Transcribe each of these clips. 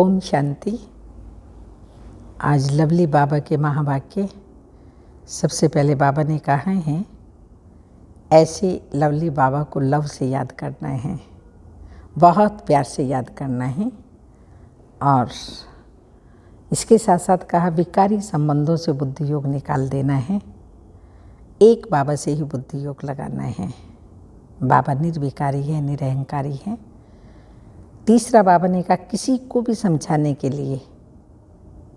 ओम शांति। आज लवली बाबा के महावाक्य। सबसे पहले बाबा ने कहा है ऐसे लवली बाबा को लव से याद करना है, बहुत प्यार से याद करना है। और इसके साथ साथ कहा विकारी संबंधों से बुद्धि योग निकाल देना है, एक बाबा से ही बुद्धि योग लगाना है। बाबा निर्विकारी है, निरहंकारी है। तीसरा बाबा ने कहा किसी को भी समझाने के लिए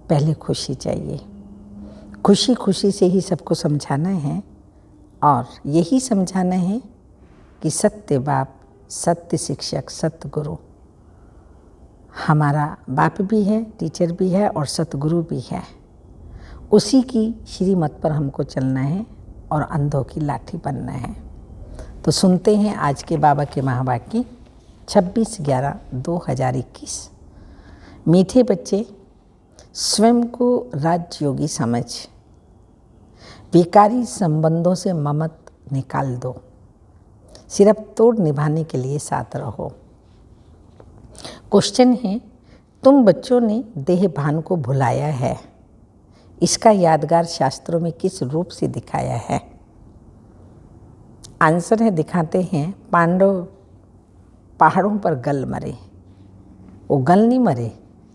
पहले खुशी चाहिए, खुशी खुशी से ही सबको समझाना है। और यही समझाना है कि सत्य बाप, सत्य शिक्षक, सत्य गुरु हमारा बाप भी है, टीचर भी है और सतगुरु भी है। उसी की श्रीमत पर हमको चलना है और अंधों की लाठी बनना है। तो सुनते हैं आज के बाबा के महावाक्य। 26/11/2021। मीठे बच्चे, स्वयं को राजयोगी समझ, विकारी संबंधों से ममत निकाल दो, सिर्फ तोड़ निभाने के लिए साथ रहो। क्वेश्चन है, तुम बच्चों ने देह भान को भुलाया है, इसका यादगार शास्त्रों में किस रूप से दिखाया है? आंसर है, दिखाते हैं पांडव पहाड़ों पर गल मरे। वो गल नहीं मरे,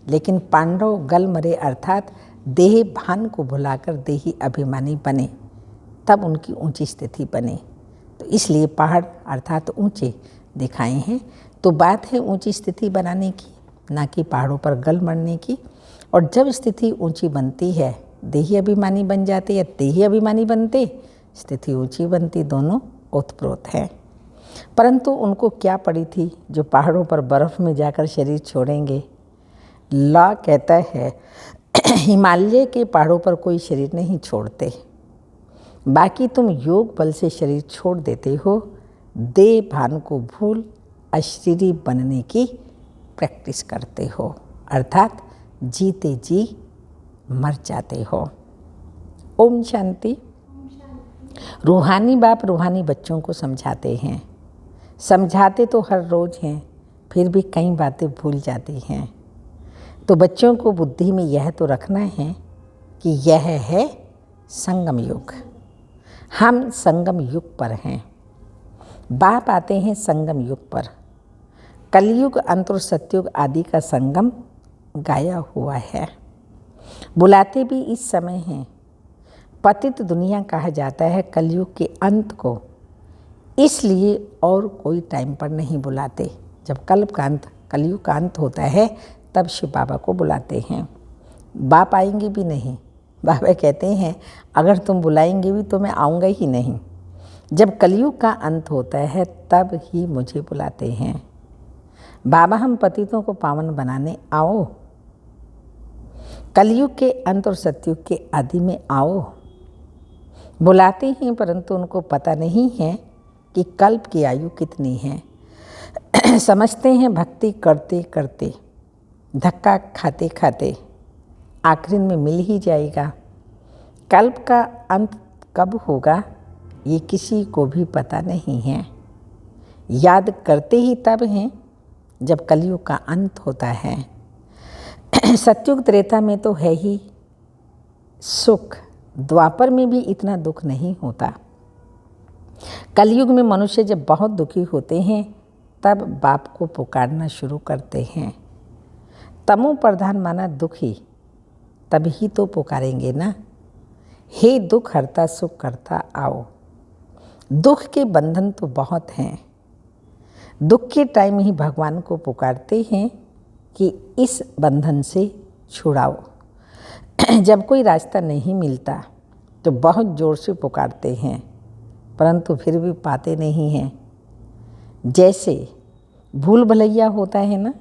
लेकिन पांडव गल मरे, अर्थात देह भान को भुलाकर देही अभिमानी बने, तब उनकी ऊंची स्थिति बने। तो इसलिए पहाड़ अर्थात ऊंचे दिखाए हैं। तो बात है ऊंची स्थिति बनाने की, ना कि पहाड़ों पर गल मरने की। और जब स्थिति ऊंची बनती है, देही अभिमानी बन जाते या देही अभिमानी बनते, स्थिति ऊंची बनती, दोनों ओतप्रोत है। परंतु उनको क्या पड़ी थी जो पहाड़ों पर बर्फ़ में जाकर शरीर छोड़ेंगे? लॉ कहता है हिमालय के पहाड़ों पर कोई शरीर नहीं छोड़ते, बाकी तुम योग बल से शरीर छोड़ देते हो, देह भान को भूल अशरीरी बनने की प्रैक्टिस करते हो, अर्थात जीते जी मर जाते हो। ओम शांति। रूहानी बाप रूहानी बच्चों को समझाते हैं, समझाते तो हर रोज़ हैं, फिर भी कई बातें भूल जाती हैं। तो बच्चों को बुद्धि में यह तो रखना है कि यह है संगम युग, हम संगम युग पर हैं। बाप आते हैं संगम युग पर। कलयुग, अंत और सतयुग आदि का संगम गाया हुआ है। बुलाते भी इस समय हैं। पतित दुनिया कहा जाता है कलयुग के अंत को, इसलिए और कोई टाइम पर नहीं बुलाते। जब कल्प का अंत, कलयुग का अंत होता है, तब शिव बाबा को बुलाते हैं। बाप आएंगे भी नहीं। बाबा कहते हैं अगर तुम बुलाएंगे भी तो मैं आऊँगा ही नहीं। जब कलयुग का अंत होता है तब ही मुझे बुलाते हैं। बाबा हम पतितों को पावन बनाने आओ, कलयुग के अंत और सतयुग के आदि में आओ। बुलाते हैं परंतु उनको पता नहीं है कि कल्प की आयु कितनी है। समझते हैं भक्ति करते करते, धक्का खाते खाते आखिरी में मिल ही जाएगा। कल्प का अंत कब होगा ये किसी को भी पता नहीं है। याद करते ही तब हैं जब कलयुग का अंत होता है। सतयुग त्रेता में तो है ही सुख, द्वापर में भी इतना दुख नहीं होता। कलयुग में मनुष्य जब बहुत दुखी होते हैं तब बाप को पुकारना शुरू करते हैं। तमो प्रधान माना दुखी, तभी तो पुकारेंगे ना, हे दुख हरता सुख करता आओ। दुख के बंधन तो बहुत हैं। दुख के टाइम ही भगवान को पुकारते हैं कि इस बंधन से छुड़ाओ। जब कोई रास्ता नहीं मिलता तो बहुत ज़ोर से पुकारते हैं, परंतु फिर भी पाते नहीं हैं। जैसे भूल भुलैया होता है ना,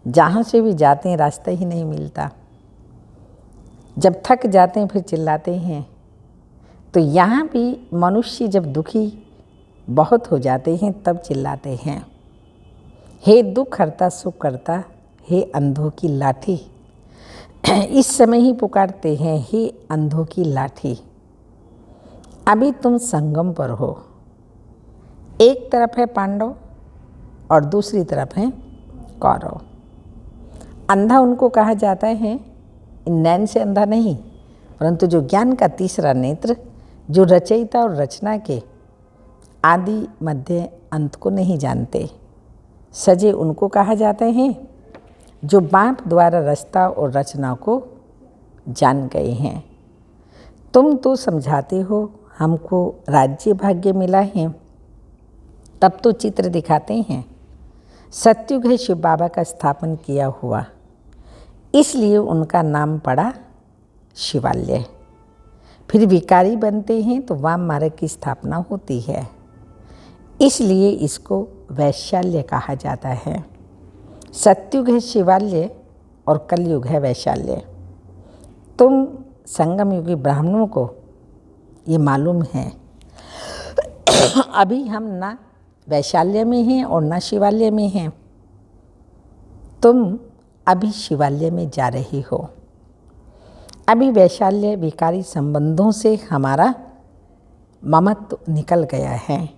जहाँ से भी जाते हैं रास्ता ही नहीं मिलता। जब थक जाते हैं फिर चिल्लाते हैं। तो यहाँ भी मनुष्य जब दुखी बहुत हो जाते हैं तब चिल्लाते हैं, हे दुख हरता सुख करता, हे अंधों की लाठी। इस समय ही पुकारते हैं, हे अंधों की लाठी। अभी तुम संगम पर हो। एक तरफ है पांडव और दूसरी तरफ है कौरव। अंधा उनको कहा जाता है नैन से अंधा नहीं, परंतु जो ज्ञान का तीसरा नेत्र, जो रचयिता और रचना के आदि मध्य अंत को नहीं जानते, सजे उनको कहा जाते हैं जो बाप द्वारा रचता और रचना को जान गए हैं। तुम तो समझाते हो हमको राज्य भाग्य मिला है, तब तो चित्र दिखाते हैं। सतयुग है शिव बाबा का स्थापन किया हुआ, इसलिए उनका नाम पड़ा शिवालय। फिर विकारी बनते हैं तो वाम मार्ग की स्थापना होती है, इसलिए इसको वैशाल्य कहा जाता है। सतयुग है शिवालय और कलयुग है वैशाल्य। तुम संगम युगी ब्राह्मणों को ये मालूम है अभी हम ना वैशाल्य में हैं और ना शिवालय में हैं। तुम अभी शिवालय में जा रही हो। अभी वैशाल्य विकारी संबंधों से हमारा ममत्व निकल गया है।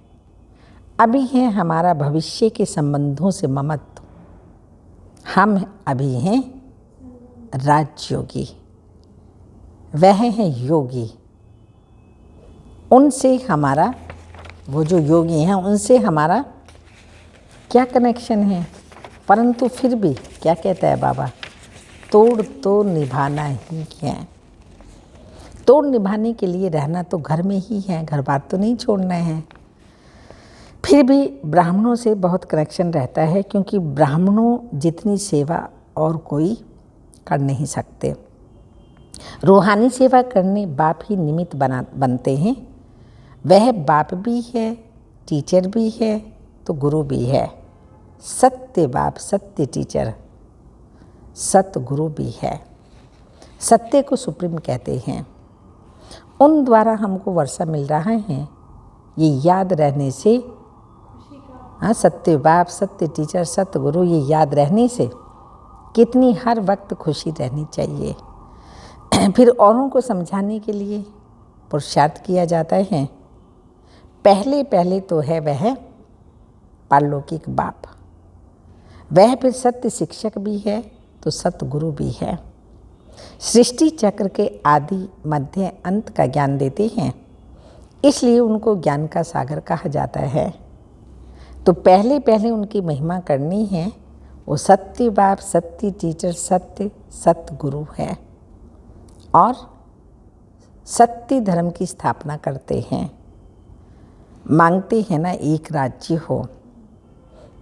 अभी है हमारा भविष्य के संबंधों से ममत्व। हम अभी हैं राजयोगी, वह है योगी। उनसे हमारा, वो जो योगी हैं उनसे हमारा क्या कनेक्शन है? परंतु फिर भी क्या कहता है बाबा, तोड़ तो निभाना ही है। तोड़ निभाने के लिए रहना तो घर में ही है, घर बार तो नहीं छोड़ना है। फिर भी ब्राह्मणों से बहुत कनेक्शन रहता है, क्योंकि ब्राह्मणों जितनी सेवा और कोई कर नहीं सकते। रूहानी सेवा करने बाप ही निमित्त बनते हैं। वह बाप भी है, टीचर भी है, तो गुरु भी है। सत्य बाप, सत्य टीचर, सत्य गुरु भी है। सत्य को सुप्रीम कहते हैं। उन द्वारा हमको वर्षा मिल रहा है, ये याद रहने से, हाँ, सत्य बाप, सत्य टीचर, सत्य गुरु, ये याद रहने से कितनी हर वक्त खुशी रहनी चाहिए। फिर औरों को समझाने के लिए पुरुषार्थ किया जाता है। पहले पहले तो है वह पारलौकिक बाप, वह फिर सत्य शिक्षक भी है, तो सत्य गुरु भी है। सृष्टि चक्र के आदि मध्य अंत का ज्ञान देते हैं, इसलिए उनको ज्ञान का सागर कहा जाता है। तो पहले पहले उनकी महिमा करनी है। वो सत्य बाप, सत्य टीचर, सत्य सत्य गुरु है और सत्य धर्म की स्थापना करते हैं। मांगते हैं ना एक राज्य हो,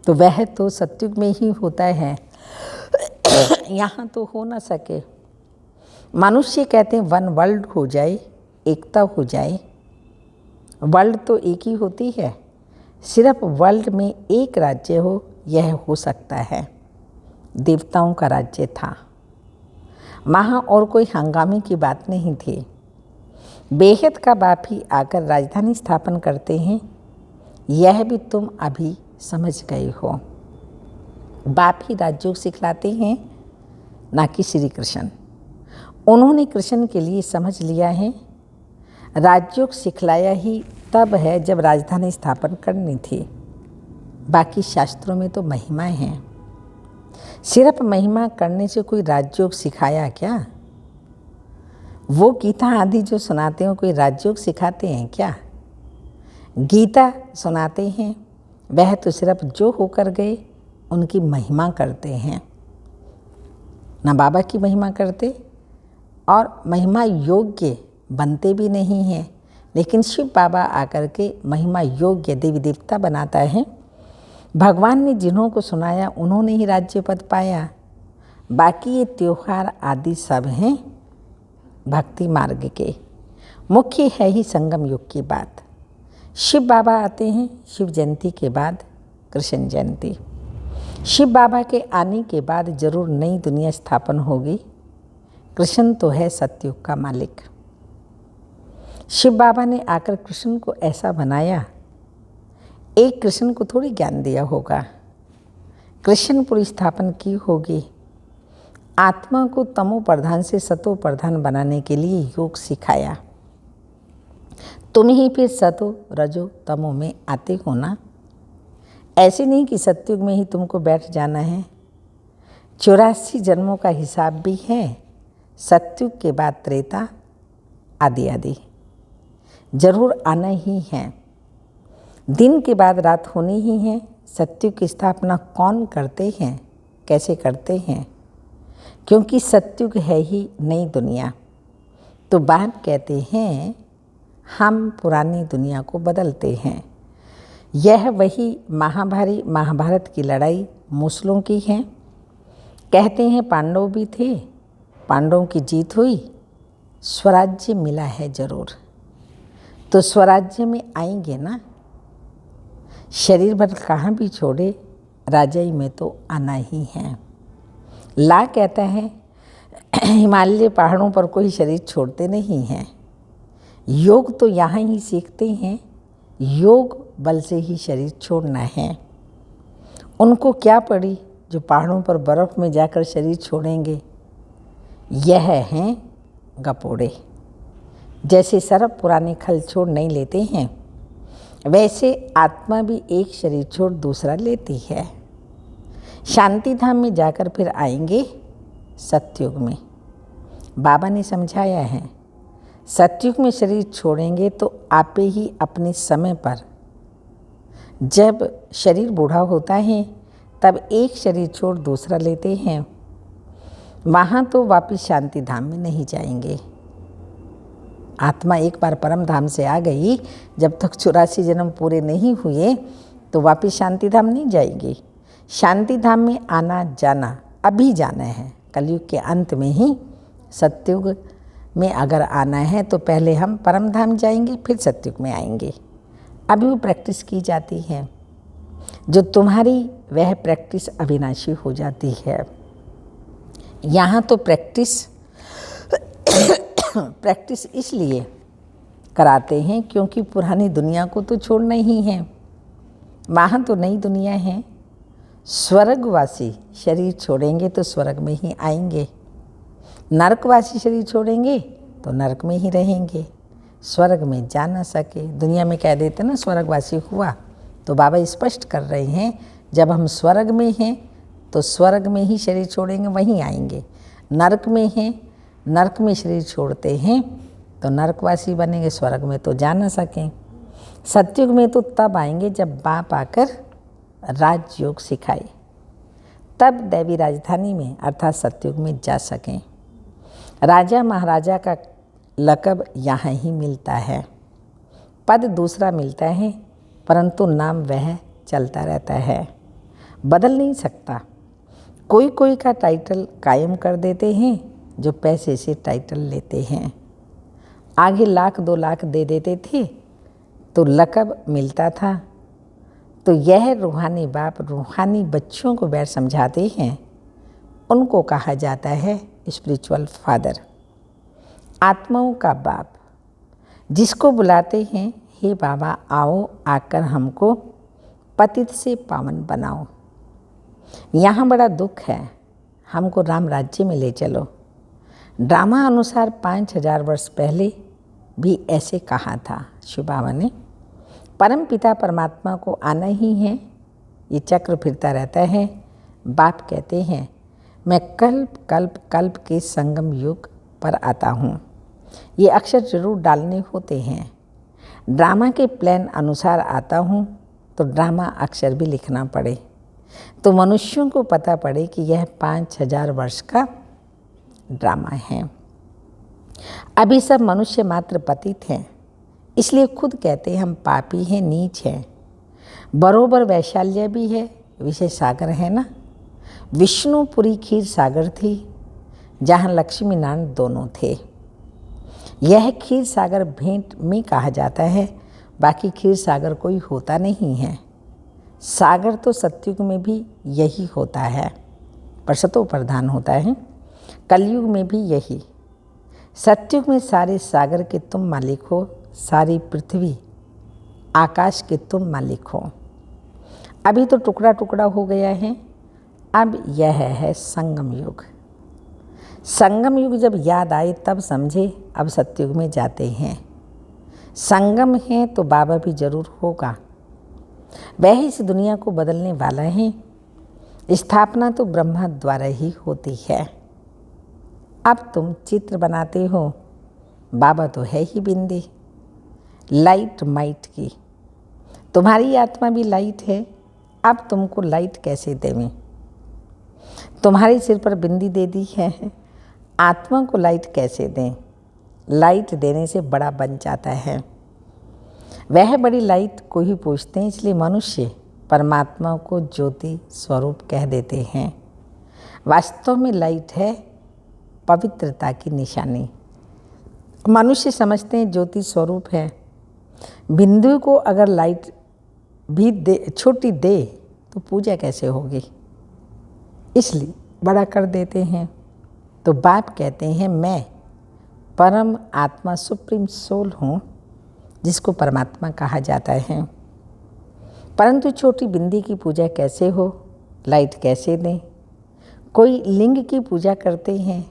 तो वह तो सतयुग में ही होता है, यहाँ तो हो ना सके। मनुष्य कहते हैं वन वर्ल्ड हो जाए, एकता हो जाए। वर्ल्ड तो एक ही होती है, सिर्फ वर्ल्ड में एक राज्य हो, यह हो सकता है। देवताओं का राज्य था, वहाँ और कोई हंगामे की बात नहीं थी। बेहद का बाप ही आकर राजधानी स्थापन करते हैं, यह भी तुम अभी समझ गए हो। बाप ही राजयोग सिखलाते हैं, ना कि श्री कृष्ण। उन्होंने कृष्ण के लिए समझ लिया है। राजयोग सिखलाया ही तब है जब राजधानी स्थापन करनी थी। बाकी शास्त्रों में तो महिमाएं हैं। सिर्फ महिमा करने से कोई राजयोग सिखाया क्या? वो गीता आदि जो सुनाते हैं कोई राजयोग सिखाते हैं क्या? गीता सुनाते हैं, वह तो सिर्फ जो होकर गए उनकी महिमा करते हैं, ना बाबा की महिमा करते, और महिमा योग्य बनते भी नहीं हैं। लेकिन शिव बाबा आकर के महिमा योग्य देवी देवता बनाता है। भगवान ने जिन्हों को सुनाया उन्होंने ही राज्य पद पाया। बाकी ये त्योहार आदि सब हैं भक्ति मार्ग के। मुख्य है ही संगम युग की बात। शिव बाबा आते हैं शिव जयंती के बाद कृष्ण जयंती। शिव बाबा के आने के बाद जरूर नई दुनिया स्थापन होगी। कृष्ण तो है सतयुग का मालिक। शिव बाबा ने आकर कृष्ण को ऐसा बनाया, एक कृष्ण को थोड़ी ज्ञान दिया होगा। कृष्णपुरी स्थापन की होगी। आत्मा को तमो प्रधान से सतो प्रधान बनाने के लिए योग सिखाया। तुम ही फिर सतो रजो तमो में आते हो ना। ऐसे नहीं कि सतयुग में ही तुमको बैठ जाना है। 84 जन्मों का हिसाब भी है, सतयुग के बाद त्रेता आदि आदि जरूर आना ही है। दिन के बाद रात होनी ही है। सतयुग की स्थापना कौन करते हैं, कैसे करते हैं? क्योंकि सतयुग है ही नई दुनिया। तो बाप कहते हैं हम पुरानी दुनिया को बदलते हैं। यह वही महाभारत की लड़ाई मुसलों की है। कहते हैं पांडव भी थे, पांडवों की जीत हुई, स्वराज्य मिला है जरूर। तो स्वराज्य में आएंगे ना। शरीर भर कहाँ भी छोड़े, राजाई में तो आना ही है। ला कहता है हिमालय पहाड़ों पर कोई शरीर छोड़ते नहीं हैं। योग तो यहाँ ही सीखते हैं, योग बल से ही शरीर छोड़ना है। उनको क्या पड़ी जो पहाड़ों पर बर्फ़ में जाकर शरीर छोड़ेंगे। यह हैं गपोड़े। जैसे सर्प पुराने खल छोड़ नहीं लेते हैं, वैसे आत्मा भी एक शरीर छोड़ दूसरा लेती है। शांति धाम में जाकर फिर आएंगे सतयुग में। बाबा ने समझाया है, सतयुग में शरीर छोड़ेंगे तो आपे ही अपने समय पर, जब शरीर बूढ़ा होता है तब एक शरीर छोड़ दूसरा लेते हैं। वहाँ तो वापस शांति धाम में नहीं जाएंगे। आत्मा एक बार परम धाम से आ गई, जब तक 84 जन्म पूरे नहीं हुए तो वापस शांति धाम नहीं जाएगी। शांति धाम में आना जाना अभी जाना है। कलयुग के अंत में ही सतयुग में अगर आना है तो पहले हम परम धाम जाएंगे, फिर सतयुग में आएंगे। अभी वो प्रैक्टिस की जाती है। जो तुम्हारी वह प्रैक्टिस अविनाशी हो जाती है। यहाँ तो प्रैक्टिस इसलिए कराते हैं क्योंकि पुरानी दुनिया को तो छोड़ना ही है। वहाँ तो नई दुनिया है। स्वर्गवासी शरीर छोड़ेंगे तो स्वर्ग में ही आएंगे, नरकवासी शरीर छोड़ेंगे तो नरक में ही रहेंगे, स्वर्ग में जा ना सके। दुनिया में कह देते ना स्वर्गवासी हुआ, तो बाबा स्पष्ट कर रहे हैं जब हम स्वर्ग में हैं तो स्वर्ग में ही शरीर छोड़ेंगे, वहीं आएंगे। नरक में हैं, नरक में शरीर छोड़ते हैं तो नरकवासी बनेंगे, स्वर्ग में तो जा ना सकें। सतयुग में तो तब आएंगे जब बाप आकर राजयोग सिखाए, तब दैवी राजधानी में अर्थात सतयुग में जा सकें। राजा महाराजा का लक़ब यहाँ ही मिलता है, पद दूसरा मिलता है, परंतु नाम वह चलता रहता है, बदल नहीं सकता। कोई कोई का टाइटल कायम कर देते हैं जो पैसे से टाइटल लेते हैं। आगे 1 लाख 2 लाख दे देते थे तो लक़ब मिलता था। तो यह रूहानी बाप रूहानी बच्चों को बैठ समझाते हैं, उनको कहा जाता है स्पिरिचुअल फादर, आत्माओं का बाप, जिसको बुलाते हैं हे बाबा आओ, आकर हमको पतित से पावन बनाओ। यहाँ बड़ा दुख है, हमको राम राज्य में ले चलो। ड्रामा अनुसार 5000 वर्ष पहले भी ऐसे कहा था शिव बाबा ने। परम पिता परमात्मा को आना ही है, ये चक्र फिरता रहता है। बाप कहते हैं मैं कल्प कल्प कल्प के संगम युग पर आता हूँ। ये अक्षर जरूर डालने होते हैं। ड्रामा के प्लान अनुसार आता हूँ तो ड्रामा अक्षर भी लिखना पड़े, तो मनुष्यों को पता पड़े कि यह 5000 वर्ष का ड्रामा है। अभी सब मनुष्य मात्र पतित हैं, इसलिए खुद कहते हैं हम पापी हैं, नीच हैं। बरोबर वैशाल्य भी है, विषय सागर है ना। विष्णुपुरी खीर सागर थी, जहाँ लक्ष्मी नारायण दोनों थे। यह खीर सागर भेंट में कहा जाता है, बाकी खीर सागर कोई होता नहीं है। सागर तो सतयुग में भी यही होता है, पर सतो प्रधान होता है। कलयुग में भी यही। सतयुग में सारे सागर के तुम मालिक हो, सारी पृथ्वी आकाश के तुम मालिक हो। अभी तो टुकड़ा टुकड़ा हो गया है, अब यह है संगम युग। संगम युग जब याद आए तब समझे अब सतयुग में जाते हैं। संगम है तो बाबा भी जरूर होगा, वह इस दुनिया को बदलने वाला है। स्थापना तो ब्रह्मा द्वारा ही होती है। अब तुम चित्र बनाते हो, बाबा तो है ही बिंदी, लाइट माइट की। तुम्हारी आत्मा भी लाइट है, अब तुमको लाइट कैसे देवें? तुम्हारे सिर पर बिंदी दे दी है, आत्मा को लाइट कैसे दें? लाइट देने से बड़ा बन जाता है। वह बड़ी लाइट को ही पूछते हैं, इसलिए मनुष्य परमात्मा को ज्योति स्वरूप कह देते हैं। वास्तव में लाइट है पवित्रता की निशानी। मनुष्य समझते हैं ज्योति स्वरूप है। बिंदु को अगर लाइट भी छोटी दे तो पूजा कैसे होगी? इसलिए बड़ा कर देते हैं। तो बाप कहते हैं मैं परम आत्मा सुप्रीम सोल हूँ, जिसको परमात्मा कहा जाता है। परंतु छोटी बिंदी की पूजा कैसे हो? लाइट कैसे दें? कोई लिंग की पूजा करते हैं,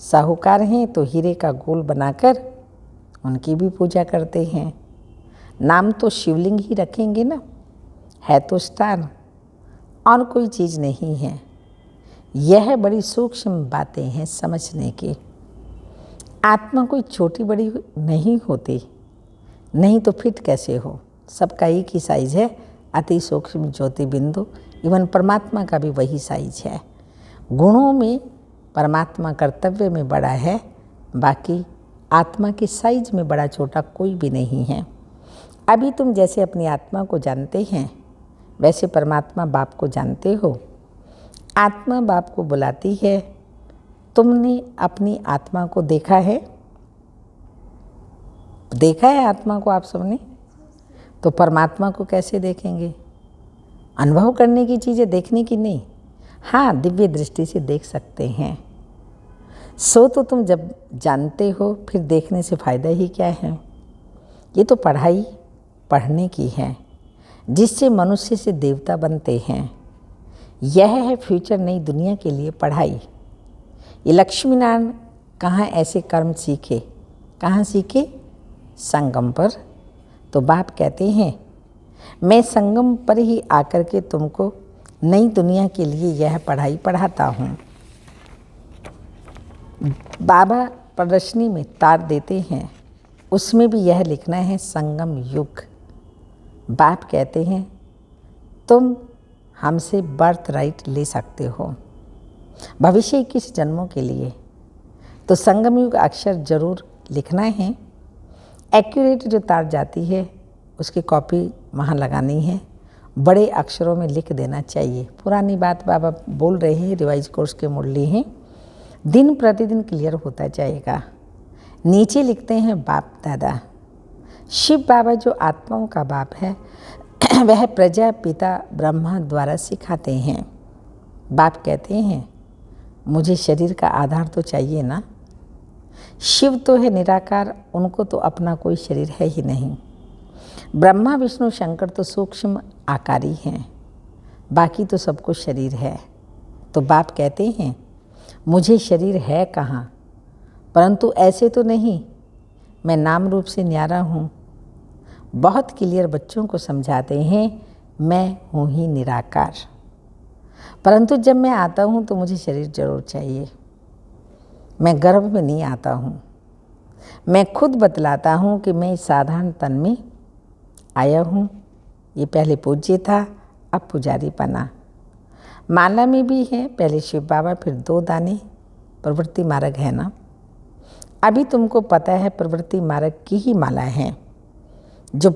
साहूकार हैं तो हीरे का गोल बनाकर उनकी भी पूजा करते हैं। नाम तो शिवलिंग ही रखेंगे ना, है तो स्टार, और कोई चीज़ नहीं है। यह बड़ी सूक्ष्म बातें हैं समझने की। आत्मा कोई छोटी बड़ी नहीं होती, नहीं तो फिट कैसे हो? सबका एक ही साइज है, अति सूक्ष्म ज्योति बिंदु। इवन परमात्मा का भी वही साइज है। गुणों में परमात्मा कर्तव्य में बड़ा है, बाकी आत्मा के साइज में बड़ा छोटा कोई भी नहीं है। अभी तुम जैसे अपनी आत्मा को जानते हैं, वैसे परमात्मा बाप को जानते हो। आत्मा बाप को बुलाती है। तुमने अपनी आत्मा को देखा है? देखा है आत्मा को आप सबने? तो परमात्मा को कैसे देखेंगे? अनुभव करने की चीज़ें, देखने की नहीं। हाँ, दिव्य दृष्टि से देख सकते हैं। सो तो तुम जब जानते हो, फिर देखने से फ़ायदा ही क्या है? ये तो पढ़ाई पढ़ने की है, जिससे मनुष्य से देवता बनते हैं। यह है फ्यूचर नई दुनिया के लिए पढ़ाई। ये लक्ष्मी नारायण कहाँ ऐसे कर्म सीखे? कहाँ सीखे? संगम पर। तो बाप कहते हैं मैं संगम पर ही आकर के तुमको नई दुनिया के लिए यह पढ़ाई पढ़ाता हूँ। बाबा प्रदर्शनी में तार देते हैं, उसमें भी यह लिखना है संगम युग। बाप कहते हैं तुम हमसे बर्थ राइट ले सकते हो भविष्य 21 जन्मों के लिए। तो संगम युग अक्षर जरूर लिखना है। एक्यूरेट जो तार जाती है उसकी कॉपी वहाँ लगानी है, बड़े अक्षरों में लिख देना चाहिए। पुरानी बात बाबा बोल रहे हैं, रिवाइज कोर्स के मुरली हैं। दिन प्रतिदिन क्लियर होता जाएगा। नीचे लिखते हैं बाप दादा। शिव बाबा जो आत्माओं का बाप है वह प्रजापिता ब्रह्मा द्वारा सिखाते हैं। बाप कहते हैं मुझे शरीर का आधार तो चाहिए ना। शिव तो है निराकार, उनको तो अपना कोई शरीर है ही नहीं। ब्रह्मा विष्णु शंकर तो सूक्ष्म आकारी हैं, बाकी तो सबको शरीर है। तो बाप कहते हैं मुझे शरीर है कहाँ, परंतु ऐसे तो नहीं, मैं नाम रूप से न्यारा हूँ। बहुत क्लियर बच्चों को समझाते हैं मैं हूँ ही निराकार, परंतु जब मैं आता हूँ तो मुझे शरीर जरूर चाहिए। मैं गर्भ में नहीं आता हूँ, मैं खुद बतलाता हूँ कि मैं इस साधारण तन में आया हूँ। ये पहले पूज्य था, अब पुजारी बना। माला में भी है, पहले शिव बाबा फिर 2 दाने। प्रवृत्ति मार्ग है ना। अभी तुमको पता है प्रवृत्ति मार्ग की ही माला है। जो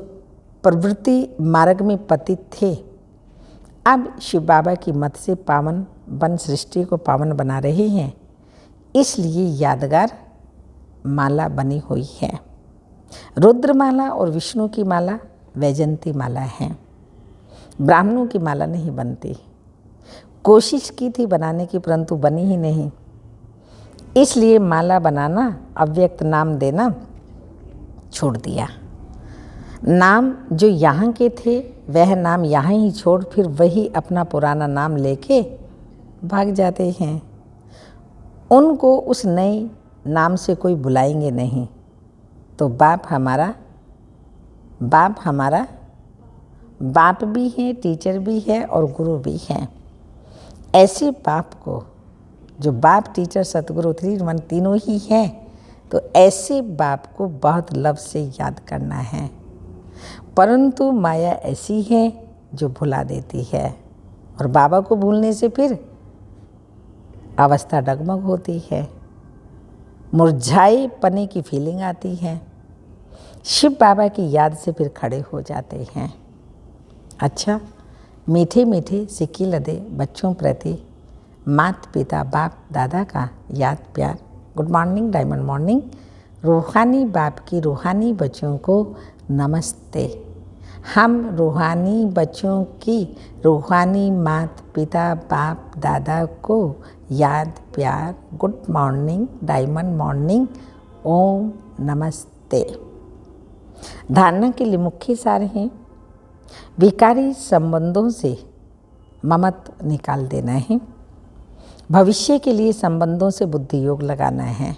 प्रवृत्ति मार्ग में पतित थे, अब शिव बाबा की मत से पावन बन सृष्टि को पावन बना रहे हैं, इसलिए यादगार माला बनी हुई है। रुद्र माला और विष्णु की माला वैजंती माला है। ब्राह्मणों की माला नहीं बनती। कोशिश की थी बनाने की, परंतु बनी ही नहीं। इसलिए माला बनाना, अव्यक्त नाम देना छोड़ दिया। नाम जो यहाँ के थे वह नाम यहाँ ही छोड़ फिर वही अपना पुराना नाम लेके भाग जाते हैं। उनको उस नए नाम से कोई बुलाएंगे नहीं। तो बाप हमारा बाप भी है, टीचर भी है और गुरु भी है। ऐसे बाप को, जो बाप, टीचर, सतगुरु, 3 in 1 तीनों ही हैं, तो ऐसे बाप को बहुत लव से याद करना है। परंतु माया ऐसी है जो भुला देती है, और बाबा को भूलने से फिर अवस्था डगमग होती है, मुरझाए पने की फीलिंग आती है, शिव बाबा की याद से फिर खड़े हो जाते हैं। अच्छा, मीठे मीठे सिक्की लदे बच्चों प्रति माता पिता बाप दादा का याद प्यार। Good morning, diamond morning. रूहानी बाप की रूहानी बच्चों को नमस्ते। हम रूहानी बच्चों की रूहानी माता पिता बाप दादा को याद प्यार। Good morning, diamond morning. ओम नमस्ते। धारणा के लिए मुख्य सार हैं। विकारी संबंधों से ममत्व निकाल देना है। भविष्य के लिए संबंधों से बुद्धि योग लगाना है।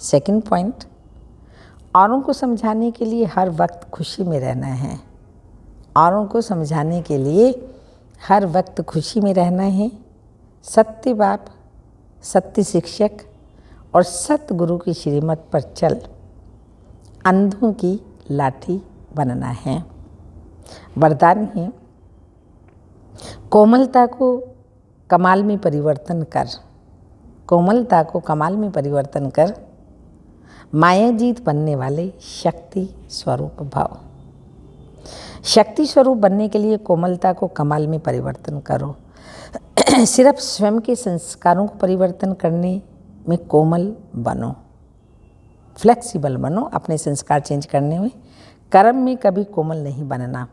सेकंड पॉइंट, औरों को समझाने के लिए हर वक्त खुशी में रहना है। औरों को समझाने के लिए हर वक्त खुशी में रहना है। सत्य बाप, सत्य शिक्षक और सतगुरु की श्रीमत पर चल अंधों की लाठी बनना है। वरदान है, कोमलता को कमाल में परिवर्तन कर। कोमलता को कमाल में परिवर्तन कर मायाजीत बनने वाले शक्ति स्वरूप भाव। शक्ति स्वरूप बनने के लिए कोमलता को कमाल में परिवर्तन करो। सिर्फ स्वयं के संस्कारों को परिवर्तन करने में कोमल बनो, फ्लेक्सिबल बनो अपने संस्कार चेंज करने में। कर्म में कभी कोमल नहीं बनना,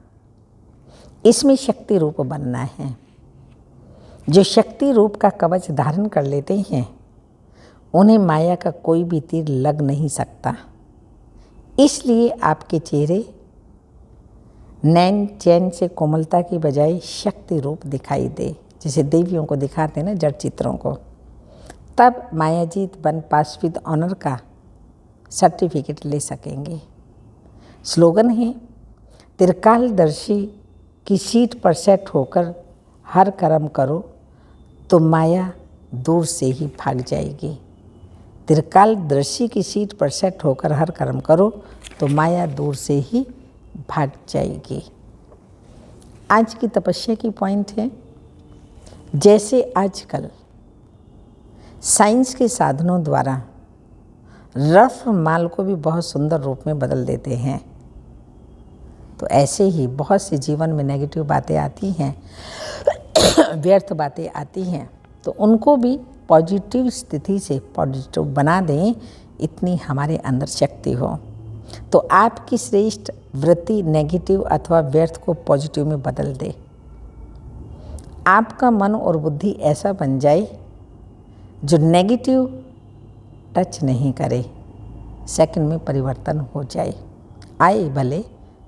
इसमें शक्ति रूप बनना है। जो शक्ति रूप का कवच धारण कर लेते हैं उन्हें माया का कोई भी तीर लग नहीं सकता। इसलिए आपके चेहरे नैन चैन से कोमलता की बजाय शक्ति रूप दिखाई दे, जैसे देवियों को दिखाते हैं ना, जड़ चित्रों को। तब मायाजीत बन पास विद ऑनर का सर्टिफिकेट ले सकेंगे। स्लोगन है, त्रिकालदर्शी की सीट पर सेट होकर हर कर्म करो तो माया दूर से ही भाग जाएगी। त्रिकालदर्शी की सीट पर सेट होकर हर कर्म करो तो माया दूर से ही भाग जाएगी। आज की तपस्या की पॉइंट है, जैसे आजकल साइंस के साधनों द्वारा रफ माल को भी बहुत सुंदर रूप में बदल देते हैं, तो ऐसे ही बहुत सी जीवन में नेगेटिव बातें आती हैं, व्यर्थ बातें आती हैं, तो उनको भी पॉजिटिव स्थिति से पॉजिटिव बना दें, इतनी हमारे अंदर शक्ति हो। तो आपकी श्रेष्ठ वृत्ति नेगेटिव अथवा व्यर्थ को पॉजिटिव में बदल दे। आपका मन और बुद्धि ऐसा बन जाए जो नेगेटिव टच नहीं करे, सेकंड में परिवर्तन हो जाए। आए भले,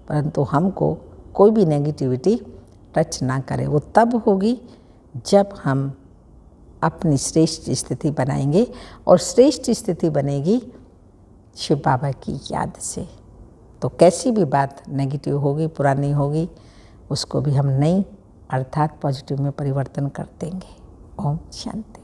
परंतु हमको कोई भी नेगेटिविटी टच ना करे। वो तब होगी जब हम अपनी श्रेष्ठ स्थिति बनाएंगे, और श्रेष्ठ स्थिति बनेगी शिव बाबा की याद से। तो कैसी भी बात नेगेटिव होगी, पुरानी होगी, उसको भी हम नई अर्थात पॉजिटिव में परिवर्तन कर देंगे। ओम शांति।